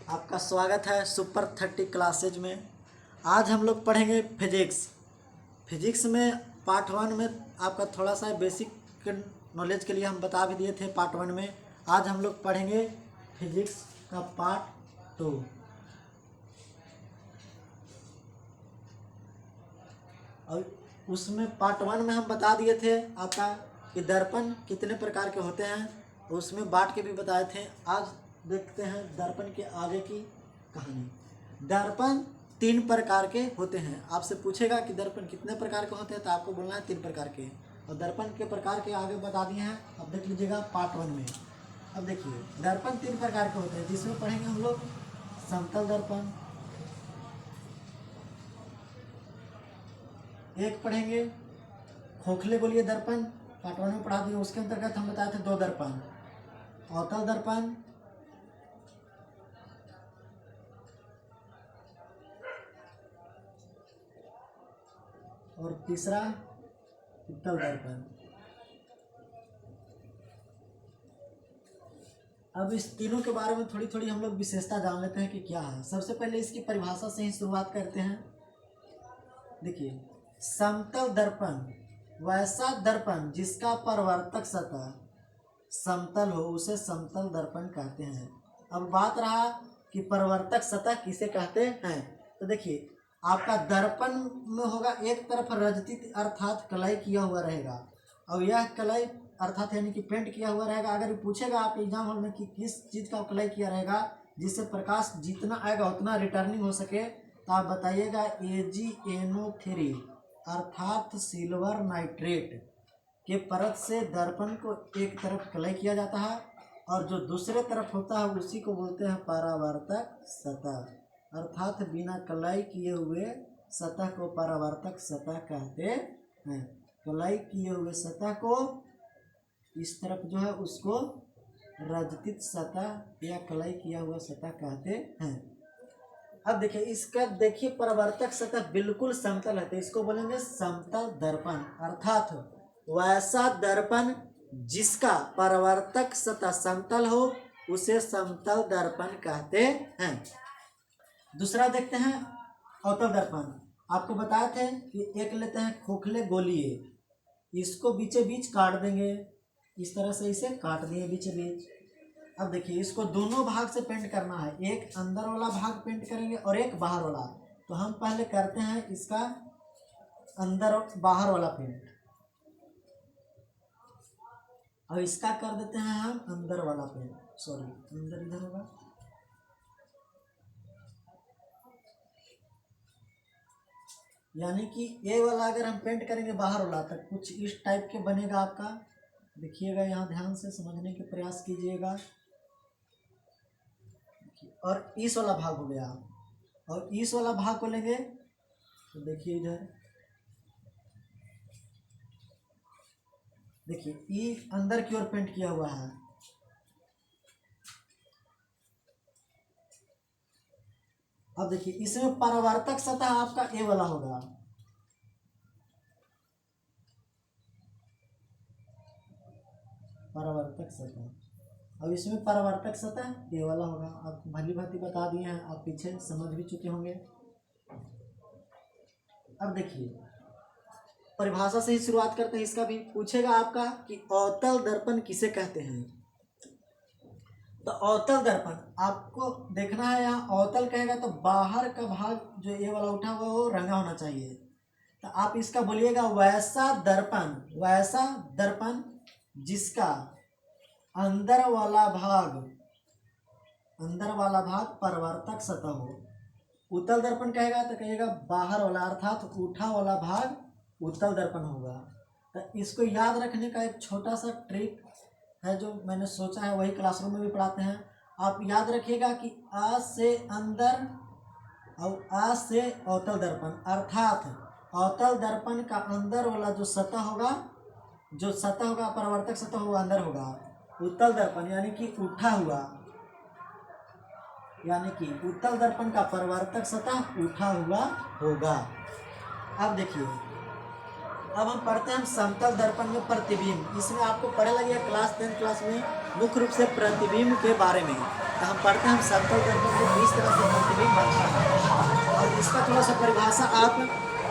आपका स्वागत है सुपर 30 क्लासेज में। आज हम लोग पढ़ेंगे फिजिक्स। फिजिक्स में पार्ट 1 में आपका थोड़ा सा बेसिक नॉलेज के लिए हम बता भी दिए थे पार्ट 1 में। आज हम लोग पढ़ेंगे फिजिक्स का पार्ट 2। और उसमें पार्ट 1 में हम बता दिए थे आपका कि दर्पण कितने प्रकार के होते हैं, उसमें बांट के भी बताए थे। आज देखते हैं दर्पण के आगे की कहानी। दर्पण 3 प्रकार के होते हैं। आपसे पूछेगा कि दर्पण कितने प्रकार के होते हैं, तो आपको बोलना है 3 प्रकार के। और दर्पण के प्रकार के आगे बता दिए हैं, अब देख लीजिएगा पार्ट 1 में। अब देखिए दर्पण 3 प्रकार के होते हैं, जिसमें पढ़ेंगे हम लोग समतल दर्पण, एक पढ़ेंगे खोखले गोलीय दर्पण, पार्ट 1 में पढ़ा दिए। उसके अंतर्गत हम बताए थे 2 दर्पण, अवतल दर्पण और तीसरा उत्तल दर्पण। अब इस तीनों के बारे में थोड़ी थोड़ी हम लोग विशेषता जान लेते हैं कि क्या है। सबसे पहले इसकी परिभाषा से ही शुरुआत करते हैं। देखिए, समतल दर्पण वैसा दर्पण जिसका परावर्तक सतह समतल हो उसे समतल दर्पण कहते हैं। अब बात रहा कि परावर्तक सतह किसे कहते हैं, तो देखिए आपका दर्पण में होगा एक तरफ रजतित अर्थात कलाई किया हुआ रहेगा, और यह कलाई अर्थात यानी कि पेंट किया हुआ रहेगा। अगर पूछेगा आप एग्जाम हॉल में कि किस चीज़ का कलाई किया रहेगा जिससे प्रकाश जितना आएगा उतना रिटर्निंग हो सके, तो आप बताइएगा AgNO3 अर्थात सिल्वर नाइट्रेट के परत से दर्पण को एक तरफ कलाई किया जाता है, और जो दूसरे तरफ होता है उसी को बोलते हैं परावर्तक सतह, अर्थात बिना कलाई किए हुए सतह को परावर्तक सतह कहते हैं। कलाई किए हुए सतह को इस तरफ जो है उसको रजतित सतह या कलाई किया हुआ सतह कहते हैं। अब देखिए इसका देखिए परावर्तक सतह बिल्कुल समतल है, तो इसको बोलेंगे समतल दर्पण, अर्थात वैसा दर्पण जिसका परावर्तक सतह समतल हो उसे समतल दर्पण कहते हैं। दूसरा देखते हैं अवतल दर्पण। आपको बताए थे कि एक लेते हैं खोखले गोलीय, इसको बीचे बीच काट देंगे, इस तरह से इसे काट दिए बीचे बीच। अब देखिए इसको दोनों भाग से पेंट करना है, एक अंदर वाला भाग पेंट करेंगे और एक बाहर वाला। तो हम पहले करते हैं इसका अंदर बाहर वाला पेंट, और इसका कर देते हैं हम अंदर वाला पेंट। सॉरी, अंदर इधर होगा, यानी कि ये वाला अगर हम पेंट करेंगे बाहर वाला तो कुछ इस टाइप के बनेगा आपका। देखिएगा, यहाँ ध्यान से समझने के प्रयास कीजिएगा। और इस वाला भाग हो गया, और इस वाला भाग को लेंगे तो देखिए इधर, देखिए ये अंदर की ओर पेंट किया हुआ है। अब देखिए इसमें परावर्तक सतह आपका ए वाला होगा, परावर्तक सतह, अब इसमें परावर्तक सतह ए वाला होगा। आप भली भांति बता दिए हैं, आप पीछे समझ भी चुके होंगे। अब देखिए परिभाषा से ही शुरुआत करते हैं। इसका भी पूछेगा आपका कि अवतल दर्पण किसे कहते हैं, तो अवतल दर्पण आपको देखना है। यहाँ अवतल कहेगा तो बाहर का भाग जो ये वाला उठा हुआ वो रंगा होना चाहिए। तो आप इसका बोलिएगा वैसा दर्पण जिसका अंदर वाला भाग परावर्तक सतह हो। उत्तल दर्पण कहेगा तो कहेगा बाहर वाला अर्थात उठा वाला भाग उत्तल दर्पण होगा। तो इसको याद रखने का एक छोटा सा ट्रिक है जो मैंने सोचा है, वही क्लासरूम में भी पढ़ाते हैं। आप याद रखिएगा कि आ से अंदर और आ से अवतल दर्पण, अर्थात अवतल दर्पण का अंदर वाला जो सतह होगा परावर्तक सतह वो अंदर होगा। उत्तल दर्पण यानी कि उठा हुआ, यानी कि उत्तल दर्पण का परावर्तक सतह उठा हुआ होगा। अब देखिए, अब हम पढ़ते हैं समतल दर्पण में प्रतिबिंब। इसमें आपको पढ़े लगे क्लास 10 क्लास में मुख्य रूप से प्रतिबिंब के बारे में। तो हम पढ़ते हैं हम समतल दर्पण को किस तरह से प्रतिबिंब बनता है, और इसका थोड़ा सा परिभाषा आप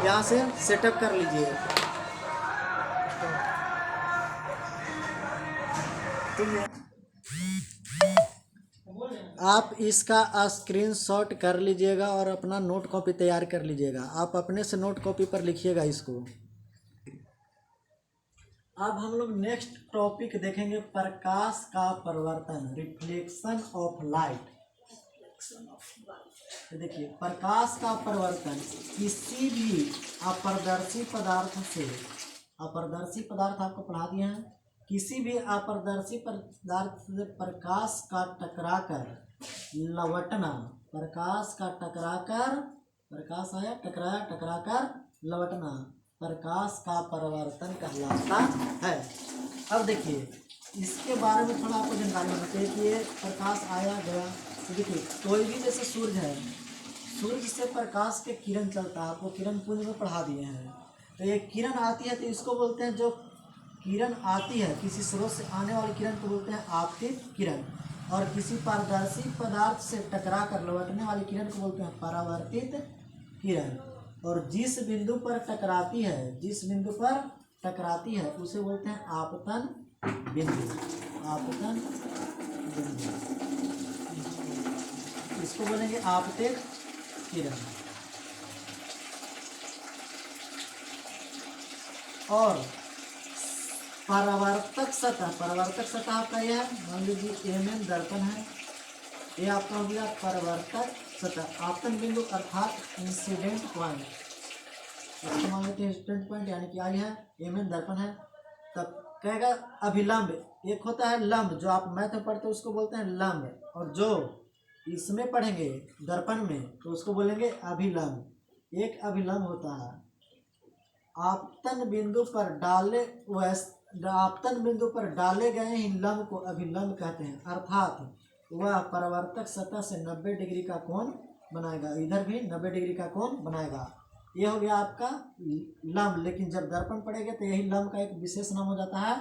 यहाँ से सेटअप कर लीजिए। ठीक है, आप इसका स्क्रीनशॉट कर लीजिएगा और अपना नोट कॉपी तैयार कर लीजिएगा। आप अपने से नोट कॉपी पर लिखिएगा इसको। अब हम लोग नेक्स्ट टॉपिक देखेंगे, प्रकाश का परिवर्तन, रिफ्लेक्शन ऑफ लाइट। देखिए, प्रकाश का परिवर्तन किसी भी अपारदर्शी पदार्थ से, अपारदर्शी पदार्थ आपको पढ़ा दिया है, किसी भी अपारदर्शी पदार्थ से प्रकाश का टकराकर लवटना, प्रकाश का टकराकर, प्रकाश आया टकराया, टकराकर लवटना प्रकाश का परिवर्तन कहलाता है। अब देखिए, इसके बारे में थोड़ा आपको जानकारी होनी चाहिए कि ये प्रकाश आया गया। तो देखिए, कोई भी जैसे सूर्य है, सूर्य से प्रकाश के किरण चलता है, आपको किरण पुंज में पढ़ा दिए हैं। तो ये किरण आती है तो इसको बोलते हैं, जो किरण आती है किसी स्रोत से आने वाली किरण को बोलते हैं आपतित किरण, और किसी पारदर्शी पदार्थ से टकरा कर लौटने वाली किरण को बोलते हैं परावर्तित किरण। और जिस बिंदु पर टकराती है, जिस बिंदु पर टकराती है उसे बोलते हैं आपतन बिंदु, आपतन बिंदु, इसको बोलेंगे आपतित किरण। और परावर्तक सतह, परावर्तक सतह आपका यह है, मान लीजिए एमएम दर्पण है, ये आपका हो गया परावर्तक सतह। आपतन बिंदु अर्थात इंसिडेंट पॉइंट, इसको मान लेते हैं इंसिडेंट पॉइंट, यानी कि आई है, एमएम दर्पण है। तब कहेगा अभिलंब, एक होता है लंब, जो आप मैथ में पढ़ते हैं उसको बोलते हैं लंब, और जो इसमें पढ़ेंगे दर्पण में तो उसको बोलेंगे अभिलंब। एक अभिलंब होता है, आपतन बिंदु पर डाले आपतन बिंदु पर डाले गए ही लंब को अभिलंब कहते हैं, अर्थात वह परावर्तक सतह से 90 डिग्री का कोण बनाएगा, इधर भी 90 डिग्री का कोण बनाएगा। ये हो गया आपका लंब। लेकिन जब दर्पण पड़ेगा तो यही लंब का एक विशेष नाम हो जाता है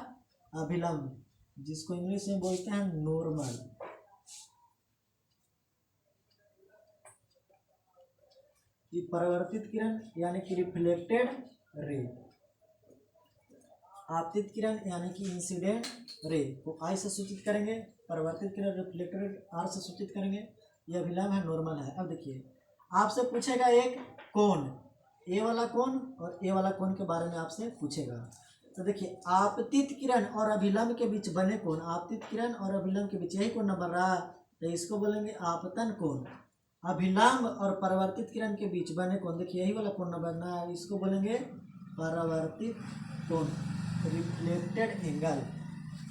अभिलंब, जिसको इंग्लिश में बोलते हैं नॉर्मल। ये परावर्तित किरण यानी कि रिफ्लेक्टेड रे, आपतित किरण यानी कि इंसिडेंट रे को आई से सूचित करेंगे, परावर्तित किरण रिफ्लेक्टेड आर से सूचित करेंगे। ये अभिलंब है, नॉर्मल है। अब देखिए, आपसे पूछेगा एक कोण, ए वाला कोण और ए वाला कोण के बारे में आपसे पूछेगा। तो देखिए, आपतित किरण और अभिलंब के बीच बने कोण, आपतित किरण और अभिलंब के बीच यही कोण न बन रहा, तो इसको बोलेंगे आपतन कोण। अभिलंब और परावर्तित किरण के बीच बने कोण, देखिए यही वाला कोण न बनना है, इसको बोलेंगे परावर्तित कोण, रिफ्लेक्टेड एंगल।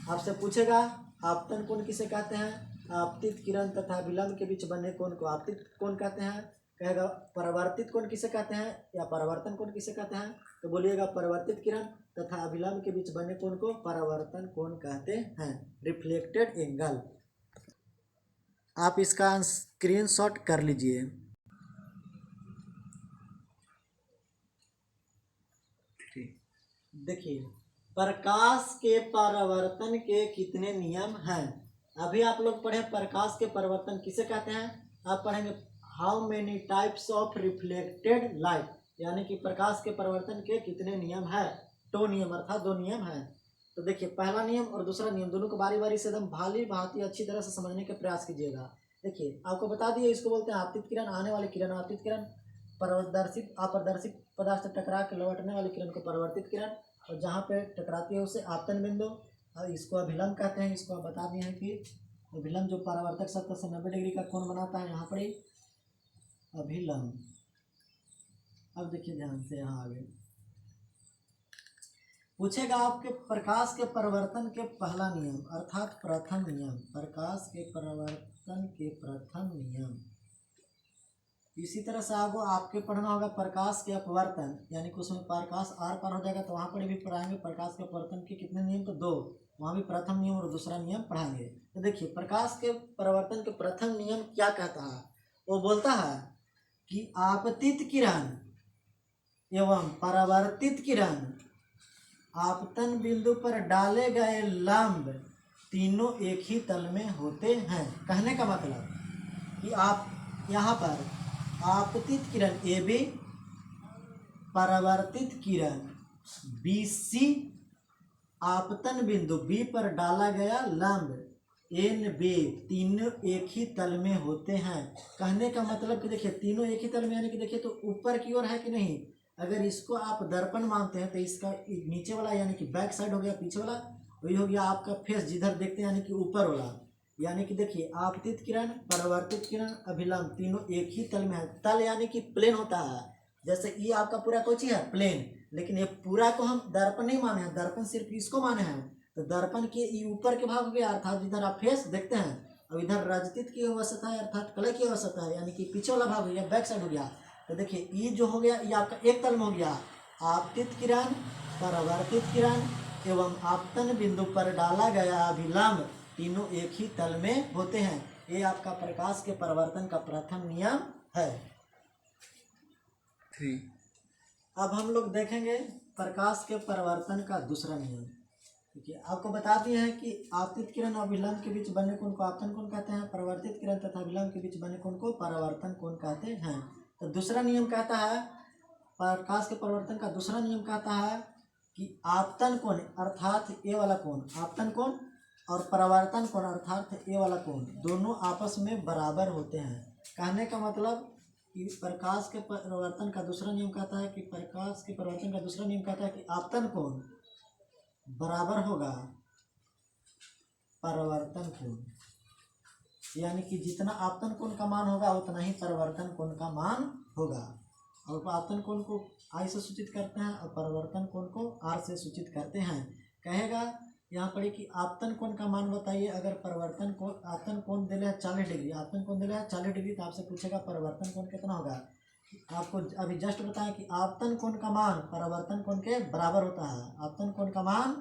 आपसे पूछेगा आपतन कोण किसे कहते हैं, आपतित किरण तथा अभिलंब के बीच बने कोण को आपतित कोण कहते हैं। कहेगा परावर्तित कोण किसे कहते हैं या परावर्तन कोण किसे कहते हैं, तो बोलिएगा परावर्तित किरण तथा अभिलंब के बीच बने कोण को परावर्तन कोण कहते हैं, रिफ्लेक्टेड एंगल। आप इसका स्क्रीनशॉट कर लीजिए। देखिए, प्रकाश के परावर्तन के कितने नियम हैं। अभी आप लोग पढ़े प्रकाश के परावर्तन किसे कहते हैं, आप पढ़ेंगे how many types of reflected light, यानी कि प्रकाश के परावर्तन के कितने नियम है। दो नियम, अर्थात दो नियम हैं। तो देखिए, पहला नियम और दूसरा नियम दोनों को बारी बारी से एकदम भाली भांति अच्छी तरह से समझने के प्रयास कीजिएगा। देखिए, आपको बता दिए, इसको बोलते हैं आपतित किरण, आने वाली किरण आपतित किरण, अपारदर्शी पदार्थ से टकरा के लौटने वाली किरण को परावर्तित किरण, और जहाँ पे टकराती है उसे आपतन बिंदु, और इसको अभिलंब कहते हैं। इसको बता दिए हैं कि अभिलंब जो परावर्तक सतह से 90 डिग्री का कोण बनाता है, यहाँ पर ही अभिलंब। अब देखिए ध्यान से, यहाँ आगे पूछेगा आपके प्रकाश के परिवर्तन के पहला नियम, अर्थात प्रथम नियम, प्रकाश के परिवर्तन के प्रथम नियम। इसी तरह से आपके पढ़ना होगा प्रकाश के अपवर्तन, यानी कि उसमें प्रकाश आर पार हो जाएगा तो वहाँ पर भी पढ़ाएंगे प्रकाश के अपवर्तन के कितने नियम, तो दो, वहाँ भी प्रथम नियम और दूसरा नियम पढ़ाएंगे। तो देखिए, प्रकाश के परिवर्तन के प्रथम नियम क्या कहता है, वो बोलता है कि आपतित किरण एवं परावर्तित किरण आपतन बिंदु पर डाले गए लंब तीनों एक ही तल में होते हैं। कहने का मतलब कि आप यहाँ पर आपतित किरण ए बी, परावर्तित किरण बी सी, आपतन बिंदु बी पर डाला गया लंब एन बी, तीनों एक ही तल में होते हैं। कहने का मतलब कि देखिए तीनों एक ही तल में, यानी कि देखिए तो ऊपर की ओर है कि नहीं। अगर इसको आप दर्पण मानते हैं तो इसका नीचे वाला यानी कि बैक साइड हो गया, पीछे वाला वही हो गया आपका फेस, जिधर देखते हैं यानी कि ऊपर वाला। यानी कि देखिए आपतित किरण, परावर्तित किरण, अभिलंब तीनों एक ही तल में है। तल यानी कि प्लेन होता है। जैसे ये आपका पूरा कोची है प्लेन, लेकिन ये पूरा को हम दर्पण नहीं माने हैं, दर्पण सिर्फ इसको माने हैं। तो दर्पण के ऊपर के भाग हो गया अर्थात जिधर आप फेस देखते हैं, और इधर रजतित की अवस्था है अर्थात कलय की अवस्था है, यानी कि पीछे वाला भाग हो गया, बैक साइड हो गया। तो देखिए ये जो हो गया ये आपका एक तल में हो गया। आपतित किरण, परावर्तित किरण एवं आपतन बिंदु पर डाला गया अभिलंब तीनों एक ही तल में होते हैं। ये आपका प्रकाश के परावर्तन का प्रथम नियम है। 3 अब हम लोग देखेंगे प्रकाश के परावर्तन का दूसरा नियम। ठीक है, आपको बता दिए हैं कि आपतित किरण और अभिलंब के बीच बने कोण को आपतन कोण कहते हैं, परावर्तित किरण तथा अभिलंब के बीच बने कोण को परावर्तन कोण कहते हैं। तो दूसरा नियम कहता है, प्रकाश के परावर्तन का दूसरा नियम कहता है कि आपतन कोण अर्थात ये वाला कोण, आपतन कोण और परावर्तन कोण अर्थात ये वाला कोण दोनों आपस में बराबर होते हैं। कहने का मतलब कि प्रकाश के परावर्तन का दूसरा नियम कहता है कि प्रकाश के परावर्तन का दूसरा नियम कहता है कि आपतन कोण बराबर होगा परावर्तन कोण, यानी कि जितना आपतन कोण का मान होगा उतना ही परावर्तन कोण का मान होगा। और आपतन कोण को आई से सूचित करते हैं और परावर्तन कोण को आर से सूचित करते हैं। कहेगा यहाँ पर कि आपतन कोण का मान बताइए। अगर परावर्तन कोण आपतन कोण दिले है 40 डिग्री, आपतन कोण दिले है 40 डिग्री, तो आपसे पूछेगा परावर्तन कोण कितना होगा। आपको अभी जस्ट बताएं कि आपतन कोण का मान परावर्तन कोण के बराबर होता है। आपतन कोण का मान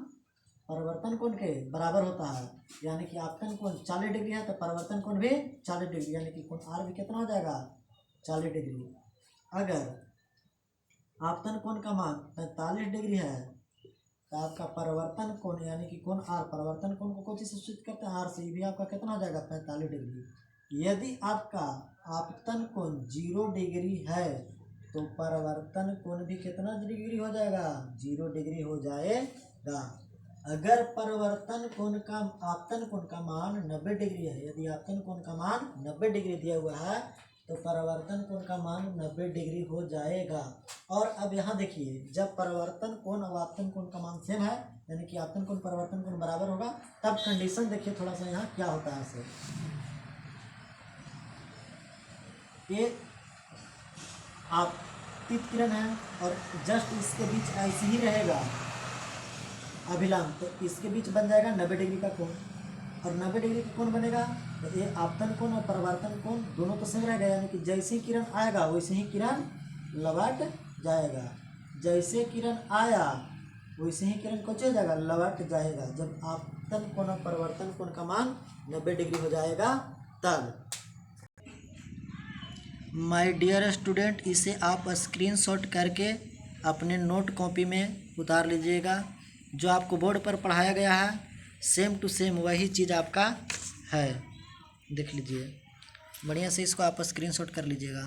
परावर्तन कोण के बराबर होता है, यानी कि आपतन कोण 40 डिग्री है तो परावर्तन कोण भी 40 डिग्री, यानी कि कोण आर भी कितना हो जाएगा 40 डिग्री। अगर आपतन कोण का मान 45 डिग्री है तो आपका परावर्तन कोण यानी कि कोण आर, परावर्तन कोण को कौन चीज से सूचित करते हैं आर से, ये भी आपका कितना हो जाएगा 45 डिग्री। यदि आपका आपतन कोण 0 डिग्री है तो परावर्तन कोण भी कितना डिग्री हो जाएगा 0 डिग्री हो जाएगा। अगर परावर्तन कोण का आपतन कोण का मान 90 डिग्री है, यदि आपतन कोण का मान 90 डिग्री दिया हुआ है तो परावर्तन कोण का मान 90 डिग्री हो जाएगा। और अब यहाँ देखिए जब परावर्तन कोण और आपतन कोण का मान सेम है, यानी कि आपतन कोण परावर्तन कोण बराबर होगा, तब कंडीशन देखिए थोड़ा सा यहाँ क्या होता है। सर ये आपतित किरण है और जस्ट इसके बीच ऐसे ही रहेगा अभिलंब, तो इसके बीच बन जाएगा 90 डिग्री का कोण, और 90 डिग्री का कोण बनेगा तो ये आपतन कोण और परावर्तन कोण दोनों तो सेम रहेगा, यानी कि जैसे ही किरण आएगा वैसे ही किरण लौट जाएगा। जैसे किरण आया वैसे ही किरण को हो जाएगा लौट जाएगा। जब आपतन कोण और परावर्तन कोण का मान 90 डिग्री हो जाएगा तब। माय डियर स्टूडेंट, इसे आप स्क्रीनशॉट करके अपने नोट कॉपी में उतार लीजिएगा। जो आपको बोर्ड पर पढ़ाया गया है सेम टू सेम वही चीज़ आपका है, देख लीजिए बढ़िया से, इसको आप स्क्रीनशॉट कर लीजिएगा।